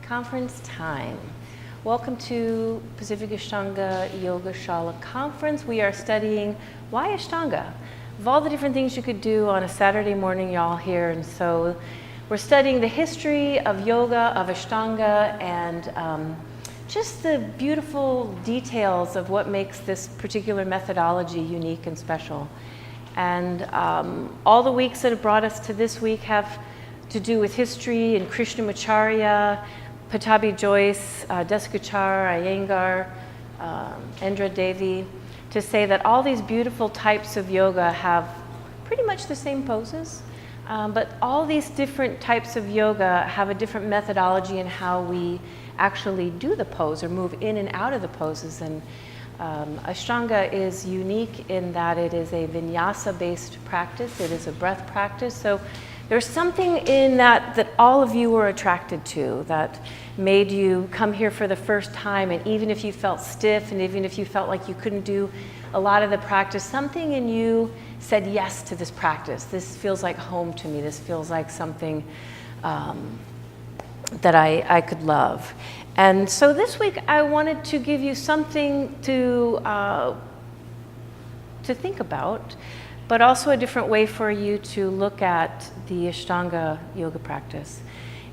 Conference time. Welcome to Pacific Ashtanga Yoga Shala Conference. We are studying why Ashtanga. Of all the different things you could do on a Saturday morning, you're all here, and so we're studying the history of yoga, of Ashtanga, and just the beautiful details of what makes this particular methodology unique and special. And all the weeks that have brought us to this week have to do with history and Krishnamacharya, Patabi Joyce, Desikachar, Iyengar, Indra Devi, to say that all these beautiful types of yoga have pretty much the same poses, but all these different types of yoga have a different methodology in how we actually do the pose or move in and out of the poses. And Ashtanga is unique in that it is a vinyasa-based practice. It is a breath practice. So there's something in that all of you were attracted to, that made you come here for the first time, and even if you felt stiff and even if you felt like you couldn't do a lot of the practice, something in you said yes to this practice. This feels like home to me. This feels like something that I could love. And so this week I wanted to give you something to think about, but also a different way for you to look at the Ashtanga yoga practice.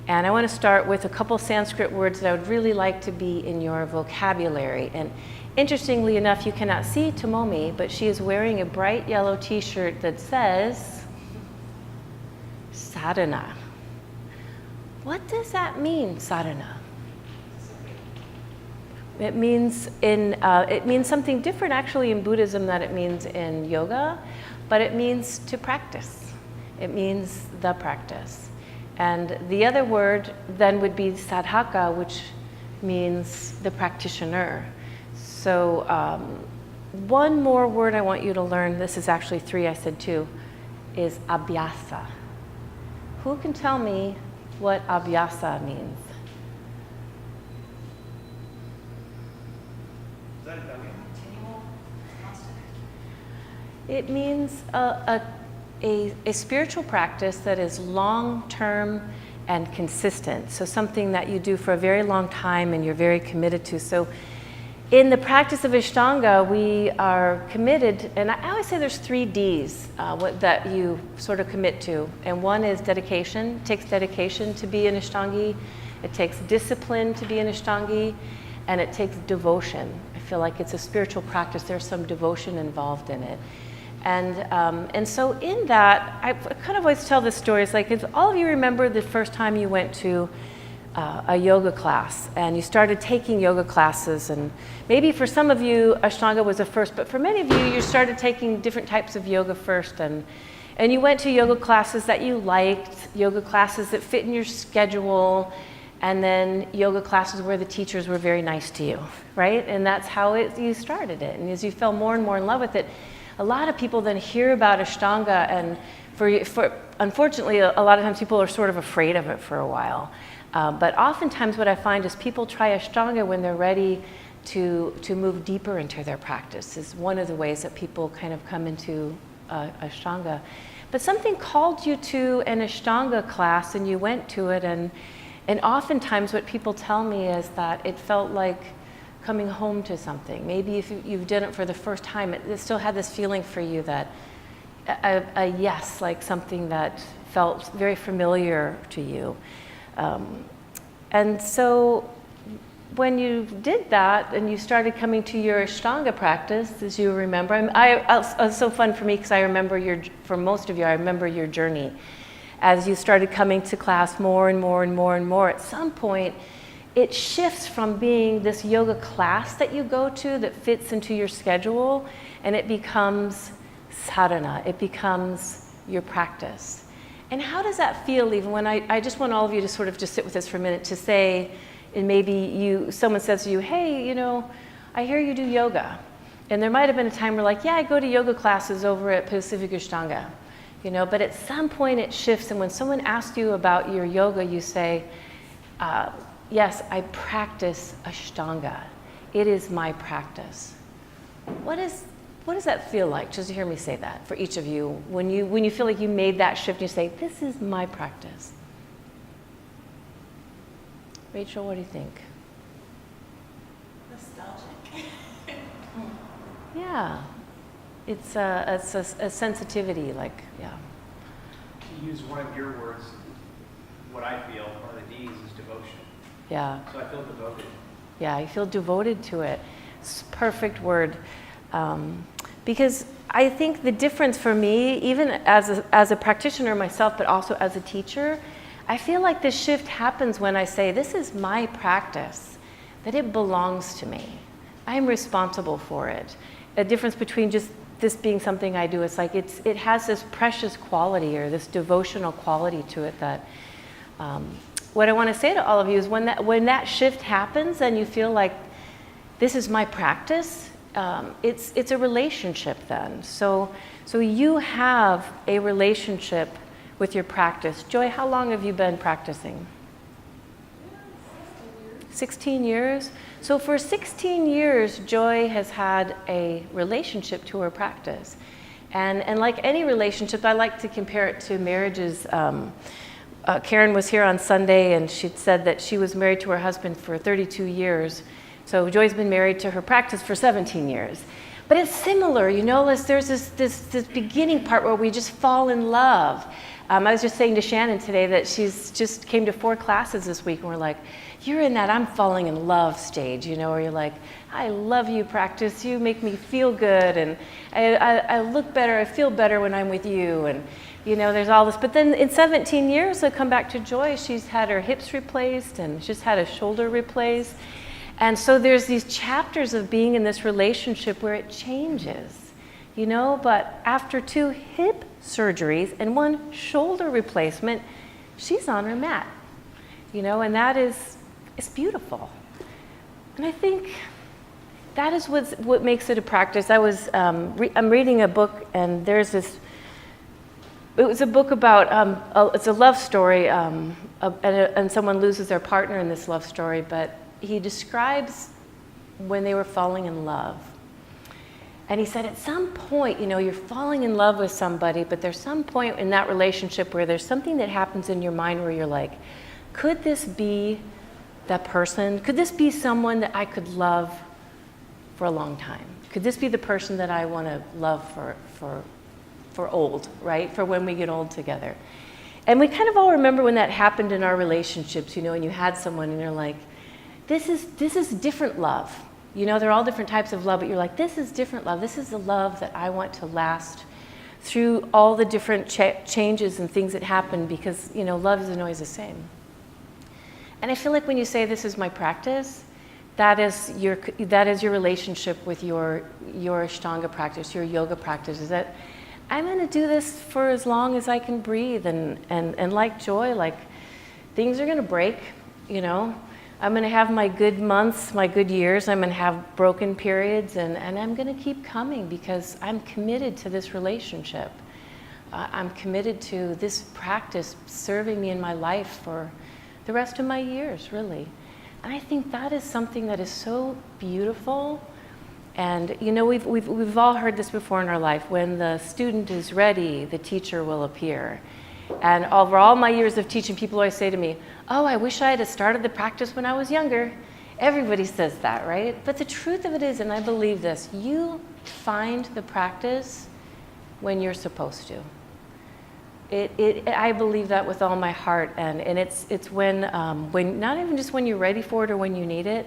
And I want to start with a couple Sanskrit words that I would really like to be in your vocabulary. And interestingly enough, you cannot see Tomomi, but she is wearing a bright yellow t-shirt that says Sadhana. What does that mean, sadhana? It means something different actually in Buddhism than it means in yoga, but it means to practice. It means the practice. And the other word then would be sadhaka, which means the practitioner. So one more word I want you to learn, this is actually three, I said two, is abhyasa. Who can tell me what abhyasa means? Is that Italian? Continual, constant. It means a spiritual practice that is long-term and consistent. So something that you do for a very long time and you're very committed to. So in the practice of Ashtanga, we are committed, and I always say there's 3 Ds that you sort of commit to. And one is dedication. It takes dedication to be an Ashtangi. It takes discipline to be an Ashtangi. And it takes devotion. I feel like it's a spiritual practice. There's some devotion involved in it. And so in that, I kind of always tell this story. It's like, if all of you remember the first time you went to a yoga class and you started taking yoga classes, and maybe for some of you Ashtanga was the first, but for many of you started taking different types of yoga first, and you went to yoga classes that you liked, yoga classes that fit in your schedule, and then yoga classes where the teachers were very nice to you, right? And that's how you started it. And as you fell more and more in love with it, a lot of people then hear about Ashtanga, and unfortunately, a lot of times people are sort of afraid of it for a while. But oftentimes what I find is people try Ashtanga when they're ready to move deeper into their practice. Is one of the ways that people kind of come into Ashtanga. But something called you to an Ashtanga class and you went to it, and oftentimes what people tell me is that it felt like coming home to something. Maybe if you've done it for the first time, it still had this feeling for you that a yes, like something that felt very familiar to you. And so when you did that and you started coming to your Ashtanga practice, as you remember, it's so fun for me because I remember for most of you, I remember your journey. As you started coming to class more and more and more and more, at some point, it shifts from being this yoga class that you go to that fits into your schedule, and it becomes sadhana. It becomes your practice. And how does that feel even when I just want all of you to sort of just sit with this for a minute to say, and maybe someone says to you, hey, I hear you do yoga. And there might have been a time where like, yeah, I go to yoga classes over at Pacific Ashtanga. But at some point it shifts, and when someone asks you about your yoga, you say, yes, I practice Ashtanga. It is my practice. What does that feel like? Just to hear me say that for each of you. When you feel like you made that shift, you say, this is my practice. Rachel, what do you think? Nostalgic. Yeah, it's a sensitivity, like, yeah. To use one of your words, what I feel, one of the D's is devotion. Yeah. So I feel devoted. Yeah, I feel devoted to it. It's a perfect word. Because I think the difference for me, even as a practitioner myself, but also as a teacher, I feel like this shift happens when I say, this is my practice, that it belongs to me. I'm responsible for it. A difference between just this being something I do, it's like it has this precious quality or this devotional quality to it that what I want to say to all of you is when that shift happens and you feel like this is my practice, it's a relationship then. So you have a relationship with your practice. Joy, how long have you been practicing? 16 years. So for 16 years, Joy has had a relationship to her practice. And like any relationship, I like to compare it to marriages. Karen was here on Sunday, and she said that she was married to her husband for 32 years. So Joy's been married to her practice for 17 years. But it's similar, you know, there's this beginning part where we just fall in love. I was just saying to Shannon today that she's just came to 4 classes this week, and we're like, you're in that I'm falling in love stage, you know, where you're like, I love you, practice, you make me feel good, and I look better, I feel better when I'm with you, and you know, there's all this. But then in 17 years, I come back to Joy, she's had her hips replaced, and she's had a shoulder replaced. And so there's these chapters of being in this relationship where it changes, you know, but after 2 hip surgeries and 1 shoulder replacement, she's on her mat, you know, and it's beautiful. And I think that is what makes it a practice. I'm reading a book, and it was a book about, it's a love story, and someone loses their partner in this love story, but he describes when they were falling in love. And he said, at some point, you know, you're falling in love with somebody, but there's some point in that relationship where there's something that happens in your mind where you're like, could this be that person? Could this be someone that I could love for a long time? Could this be the person that I want to love for old, right? For when we get old together. And we kind of all remember when that happened in our relationships, you know, and you had someone and you're like, this is different love. You know, they're all different types of love, but you're like, this is different love. This is the love that I want to last through all the different changes and things that happen, because, you know, love isn't always the same. And I feel like when you say this is my practice, that is your relationship with your Ashtanga practice, your yoga practice, is that I'm going to do this for as long as I can breathe, and like Joy, like things are going to break, you know. I'm going to have my good months, my good years. I'm going to have broken periods, and I'm going to keep coming because I'm committed to this relationship. I'm committed to this practice serving me in my life for the rest of my years, really. And I think that is something that is so beautiful. And you know, we've all heard this before in our life. When the student is ready, the teacher will appear. And over all my years of teaching, people always say to me, oh, I wish I had started the practice when I was younger. Everybody says that, right? But the truth of it is, and I believe this, you find the practice when you're supposed to. I believe that with all my heart, and it's when not even just when you're ready for it or when you need it,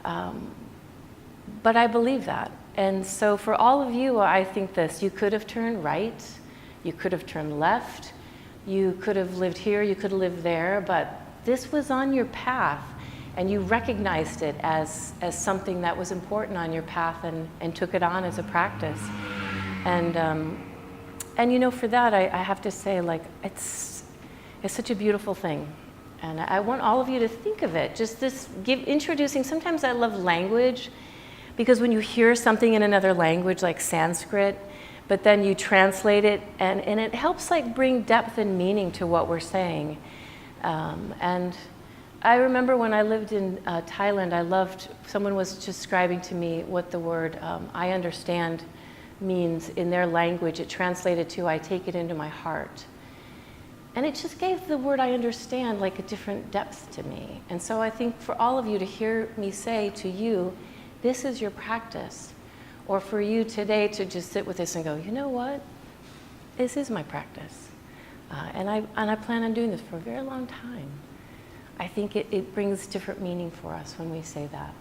but I believe that. And so for all of you, I think this: you could have turned right, you could have turned left, you could have lived here, you could have lived there, but this was on your path, and you recognized it as something that was important on your path, and took it on as a practice. And you know, for that, I have to say, like, it's such a beautiful thing. And I want all of you to think of it. Just introducing, sometimes I love language, because when you hear something in another language, like Sanskrit, but then you translate it, and it helps like bring depth and meaning to what we're saying. And I remember when I lived in Thailand, someone was describing to me what the word I understand means in their language. It translated to I take it into my heart. And it just gave the word I understand like a different depth to me. And so I think for all of you to hear me say to you, this is your practice. Or for you today to just sit with this and go, you know what? This is my practice. And I plan on doing this for a very long time. I think it brings different meaning for us when we say that.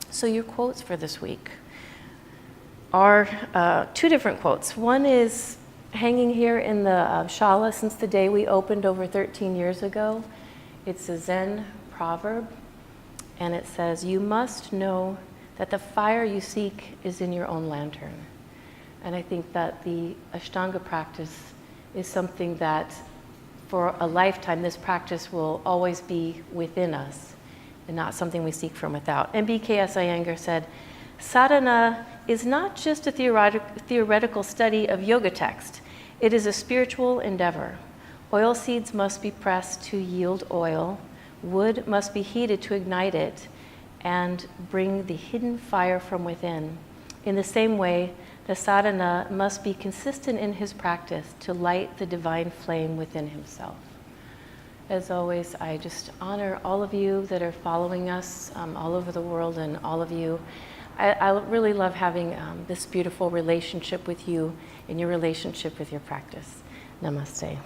So your quotes for this week are two different quotes. One is hanging here in the Shala since the day we opened over 13 years ago. It's a Zen proverb, and it says, "You must know that the fire you seek is in your own lantern." And I think that the Ashtanga practice is something that for a lifetime, this practice will always be within us and not something we seek from without. And B.K.S. Iyengar said, "Sadhana is not just a theoretical study of yoga text. It is a spiritual endeavor. Oil seeds must be pressed to yield oil. Wood must be heated to ignite it and bring the hidden fire from within. In the same way, the sadhana must be consistent in his practice to light the divine flame within himself." As always, I just honor all of you that are following us all over the world, and all of you. I really love having this beautiful relationship with you and your relationship with your practice. Namaste.